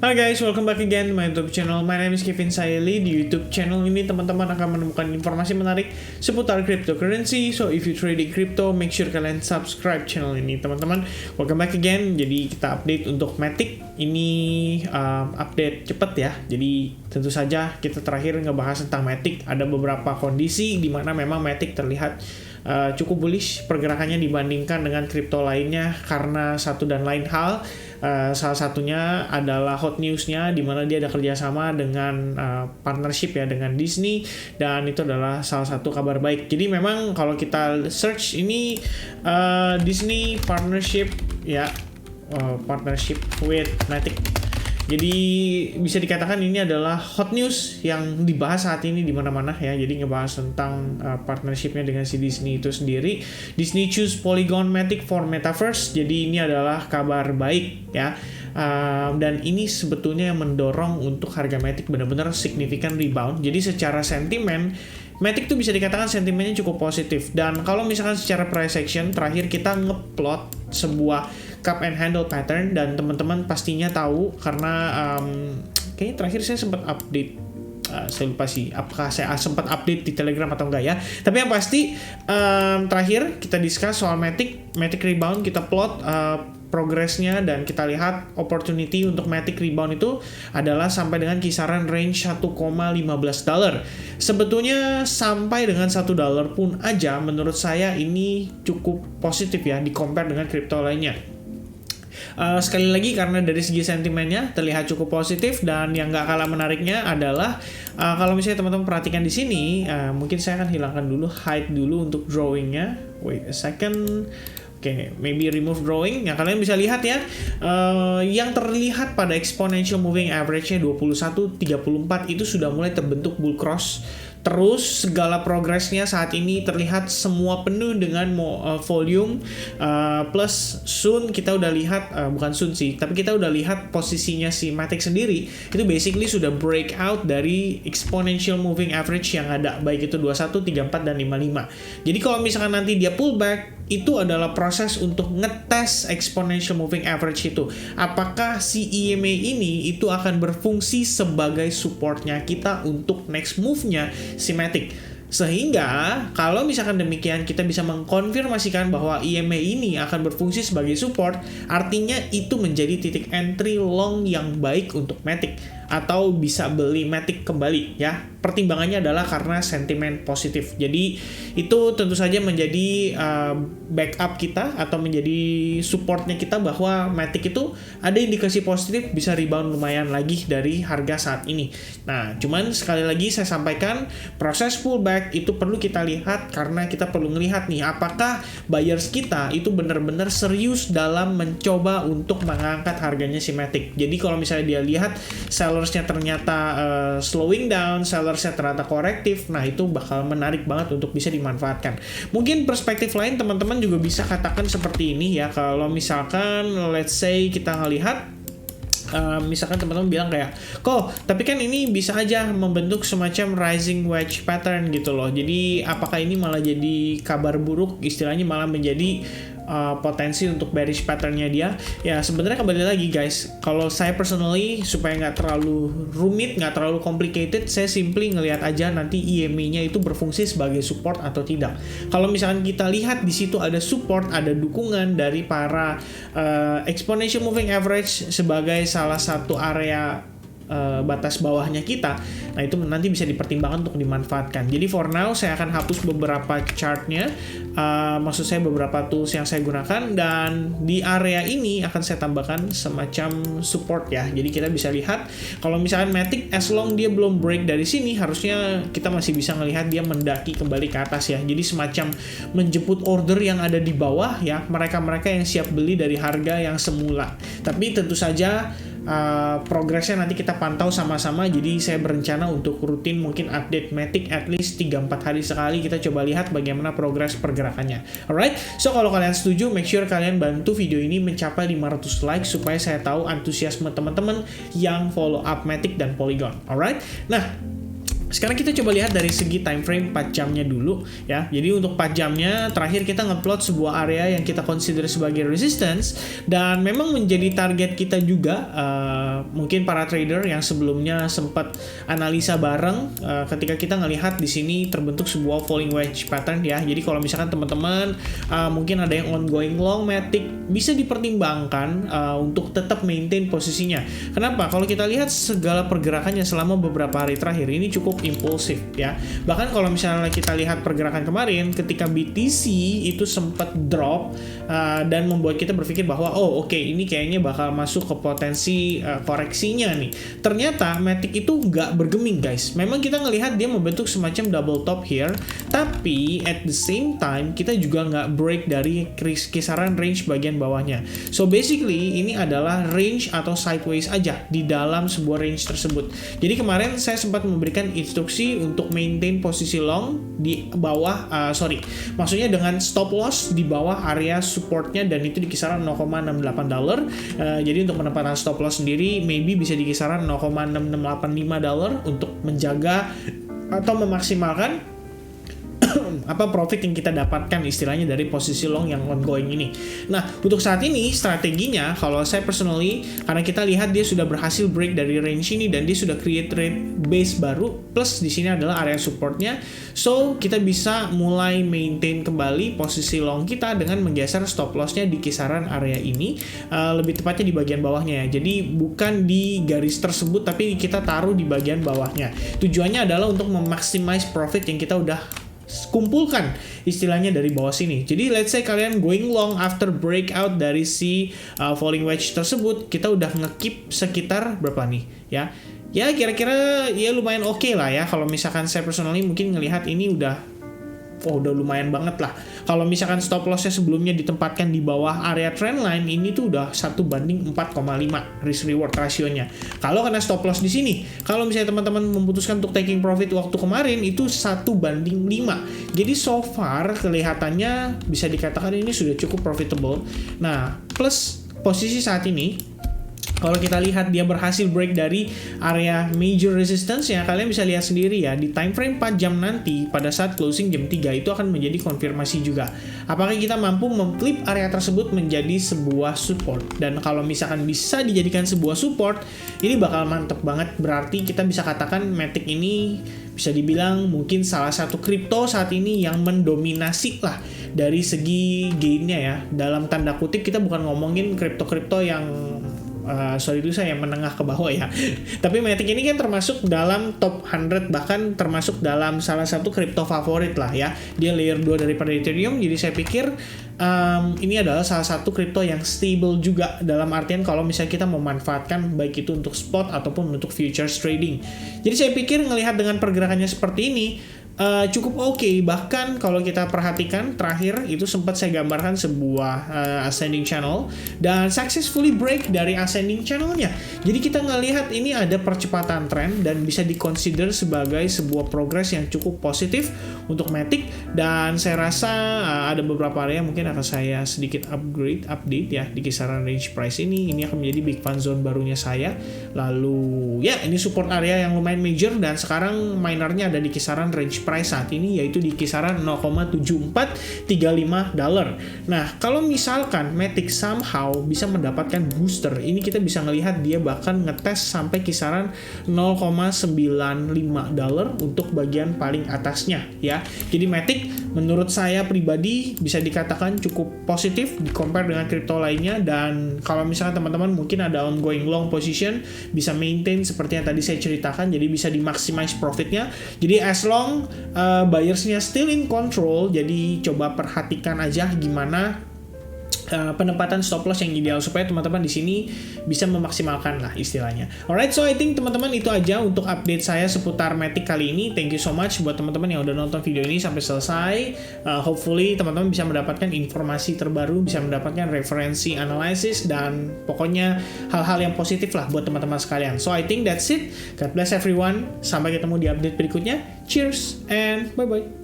Hi guys, welcome back again to my YouTube channel. My name is Kevin Saili. Di YouTube channel ini teman-teman akan menemukan informasi menarik seputar cryptocurrency. So if you trading crypto, make sure kalian subscribe channel ini teman-teman. Welcome back again. Jadi kita update untuk Matic. Ini update cepet ya. Jadi tentu saja kita terakhir ngebahas tentang Matic. Ada beberapa kondisi di mana memang Matic terlihat cukup bullish pergerakannya dibandingkan dengan kripto lainnya karena satu dan lain hal. Salah satunya adalah hot newsnya di mana dia ada kerjasama dengan partnership ya dengan Disney, dan itu adalah salah satu kabar baik. Jadi memang kalau kita search ini Disney partnership ya, partnership with Matic. Jadi bisa dikatakan ini adalah hot news yang dibahas saat ini di mana-mana ya. Jadi ngebahas tentang partnershipnya dengan si Disney itu sendiri. Disney choose Polygon Matic for Metaverse. Jadi ini adalah kabar baik ya. Dan ini sebetulnya yang mendorong untuk harga Matic benar-benar signifikan rebound. Jadi secara sentimen Matic tuh bisa dikatakan sentimennya cukup positif. Dan kalau misalkan secara price action terakhir kita ngeplot sebuah cup and handle pattern, dan teman-teman pastinya tahu karena kayaknya terakhir saya sempat update, saya lupa sih apakah saya sempat update di Telegram atau enggak ya. Tapi yang pasti terakhir kita discuss soal Matic rebound, kita plot progresnya, dan kita lihat opportunity untuk Matic rebound itu adalah sampai dengan kisaran range $1,15. Sebetulnya sampai dengan $1 pun aja menurut saya ini cukup positif ya di compare dengan kripto lainnya. Sekali lagi karena dari segi sentimennya terlihat cukup positif, dan yang gak kalah menariknya adalah kalau misalnya teman-teman perhatikan di sini, mungkin saya akan hilangkan dulu hide dulu untuk drawingnya. Wait a second. Oke, maybe remove drawing. Yang kalian bisa lihat ya, yang terlihat pada exponential moving average-nya 21.34 itu sudah mulai terbentuk bull cross. Terus segala progresnya saat ini terlihat semua penuh dengan volume, plus soon kita udah lihat, bukan soon sih, tapi kita udah lihat posisinya si Matic sendiri itu basically sudah breakout dari exponential moving average yang ada, baik itu 21, 34, dan 55. Jadi kalau misalkan nanti dia pullback, itu adalah proses untuk ngetes exponential moving average itu. Apakah si EMA ini itu akan berfungsi sebagai supportnya kita untuk next move-nya si Matic. Sehingga kalau misalkan demikian kita bisa mengkonfirmasikan bahwa EMA ini akan berfungsi sebagai support, artinya itu menjadi titik entry long yang baik untuk Matic, atau bisa beli Matic kembali ya. Pertimbangannya adalah karena sentimen positif. Jadi itu tentu saja menjadi backup kita atau menjadi supportnya kita bahwa Matic itu ada indikasi positif bisa rebound lumayan lagi dari harga saat ini. Nah, cuman sekali lagi saya sampaikan proses pullback itu perlu kita lihat karena kita perlu melihat nih apakah buyers kita itu benar-benar serius dalam mencoba untuk mengangkat harganya si Matic. Jadi kalau misalnya dia lihat sellersnya ternyata slowing down, sellersnya ternyata korektif, nah itu bakal menarik banget untuk bisa dimanfaatkan. Mungkin perspektif lain teman-teman juga bisa katakan seperti ini ya, kalau misalkan let's say kita ngelihat misalkan teman-teman bilang kayak, kok tapi kan ini bisa aja membentuk semacam rising wedge pattern gitu loh. Jadi apakah ini malah jadi kabar buruk, istilahnya malah menjadi potensi untuk bearish patternnya dia? Ya sebenarnya kembali lagi guys, kalau saya personally supaya nggak terlalu rumit, nggak terlalu complicated, saya simply ngelihat aja nanti EMA-nya itu berfungsi sebagai support atau tidak. Kalau misalkan kita lihat di situ ada support, ada dukungan dari para exponential moving average sebagai salah satu area batas bawahnya kita, nah itu nanti bisa dipertimbangkan untuk dimanfaatkan. Jadi for now saya akan hapus beberapa chartnya, maksud saya beberapa tools yang saya gunakan, dan di area ini akan saya tambahkan semacam support ya. Jadi kita bisa lihat kalau misalkan Matic as long dia belum break dari sini, harusnya kita masih bisa melihat dia mendaki kembali ke atas ya. Jadi semacam menjemput order yang ada di bawah ya, mereka-mereka yang siap beli dari harga yang semula. Tapi tentu saja progresnya nanti kita pantau sama-sama. Jadi saya berencana untuk rutin mungkin update Matic at least 3-4 hari sekali, kita coba lihat bagaimana progres pergerakannya. Alright, so kalau kalian setuju, make sure kalian bantu video ini mencapai 500 like supaya saya tahu antusiasme teman-teman yang follow up Matic dan Polygon. Alright, nah Sekarang kita coba lihat dari segi time frame 4 jamnya dulu ya. Jadi untuk 4 jamnya terakhir kita ngeplot sebuah area yang kita consider sebagai resistance dan memang menjadi target kita juga. Mungkin para trader yang sebelumnya sempat analisa bareng ketika kita ngelihat di sini terbentuk sebuah falling wedge pattern ya. Jadi kalau misalkan teman-teman mungkin ada yang ongoing long matic, bisa dipertimbangkan untuk tetap maintain posisinya. Kenapa? Kalau kita lihat segala pergerakannya selama beberapa hari terakhir ini cukup impulsif ya. Bahkan kalau misalnya kita lihat pergerakan kemarin ketika BTC itu sempat drop dan membuat kita berpikir bahwa oke, ini kayaknya bakal masuk ke potensi koreksinya nih. Ternyata Matic itu nggak bergeming guys. Memang kita ngelihat dia membentuk semacam double top here, tapi at the same time kita juga nggak break dari kisaran range bagian bawahnya. So basically ini adalah range atau sideways aja di dalam sebuah range tersebut. Jadi kemarin saya sempat memberikan instruksi untuk maintain posisi long di bawah, maksudnya dengan stop loss di bawah area supportnya dan itu di kisaran $0,68. Jadi untuk penempatan stop loss sendiri maybe bisa di kisaran $0,6685 untuk menjaga atau memaksimalkan profit yang kita dapatkan istilahnya dari posisi long yang ongoing ini. Nah, untuk saat ini strateginya kalau saya personally, karena kita lihat dia sudah berhasil break dari range ini dan dia sudah create base baru plus di sini adalah area supportnya. So, kita bisa mulai maintain kembali posisi long kita dengan menggeser stop lossnya di kisaran area ini, lebih tepatnya di bagian bawahnya ya. Jadi bukan di garis tersebut tapi kita taruh di bagian bawahnya. Tujuannya adalah untuk memaximize profit yang kita udah kumpulkan istilahnya dari bawah sini. Jadi let's say kalian going long after breakout dari si falling wedge tersebut, kita udah nge-keep sekitar berapa nih ya? Ya kira-kira ya lumayan oke lah ya. Kalau misalkan saya personally mungkin ngelihat ini udah lumayan banget lah. Kalau misalkan stop lossnya sebelumnya ditempatkan di bawah area trendline, ini tuh udah 1/4,5 risk reward rasionya. Kalau kena stop loss di sini, kalau misalnya teman-teman memutuskan untuk taking profit waktu kemarin itu 1/5. Jadi so far kelihatannya bisa dikatakan ini sudah cukup profitable. Nah, plus posisi saat ini kalau kita lihat dia berhasil break dari area major resistance ya, kalian bisa lihat sendiri ya di time frame 4 jam nanti pada saat closing jam 3 itu akan menjadi konfirmasi juga. Apakah kita mampu memflip area tersebut menjadi sebuah support? Dan kalau misalkan bisa dijadikan sebuah support, ini bakal mantep banget. Berarti kita bisa katakan Matic ini bisa dibilang mungkin salah satu kripto saat ini yang mendominasi lah dari segi gainnya ya. Dalam tanda kutip kita bukan ngomongin kripto-kripto yang itu saya menengah ke bawah ya. Tapi Matic ini kan termasuk dalam top 100, bahkan termasuk dalam salah satu kripto favorit lah ya. Dia layer 2 daripada Ethereum, jadi saya pikir ini adalah salah satu kripto yang stable juga dalam artian kalau misalnya kita memanfaatkan baik itu untuk spot ataupun untuk futures trading. Jadi saya pikir ngelihat dengan pergerakannya seperti ini cukup oke. Bahkan kalau kita perhatikan terakhir itu sempat saya gambarkan sebuah ascending channel dan successfully break dari ascending channelnya. Jadi kita ngelihat ini ada percepatan tren dan bisa dikonsider sebagai sebuah progress yang cukup positif untuk Matic. Dan saya rasa ada beberapa area mungkin akan saya sedikit update ya di kisaran range price ini. Ini akan menjadi big fun zone barunya saya. Lalu ya ini support area yang lumayan major dan sekarang minernya ada di kisaran range price saat ini yaitu di kisaran $0,7435. Nah, kalau misalkan Matic somehow bisa mendapatkan booster, ini kita bisa ngelihat dia bahkan ngetes sampai kisaran $0,95 untuk bagian paling atasnya ya. Jadi Matic menurut saya pribadi bisa dikatakan cukup positif di compare dengan kripto lainnya, dan kalau misalkan teman-teman mungkin ada ongoing long position bisa maintain seperti yang tadi saya ceritakan, jadi bisa dimaximize profitnya. Jadi as long buyersnya still in control, jadi coba perhatikan aja gimana penempatan stop loss yang ideal supaya teman-teman di sini bisa memaksimalkan lah istilahnya. Alright, so I think teman-teman itu aja untuk update saya seputar Matic kali ini. Thank you so much buat teman-teman yang udah nonton video ini sampai selesai. Hopefully teman-teman bisa mendapatkan informasi terbaru, bisa mendapatkan referensi analisis dan pokoknya hal-hal yang positif lah buat teman-teman sekalian. So I think that's it. God bless everyone. Sampai ketemu di update berikutnya. Cheers and bye-bye.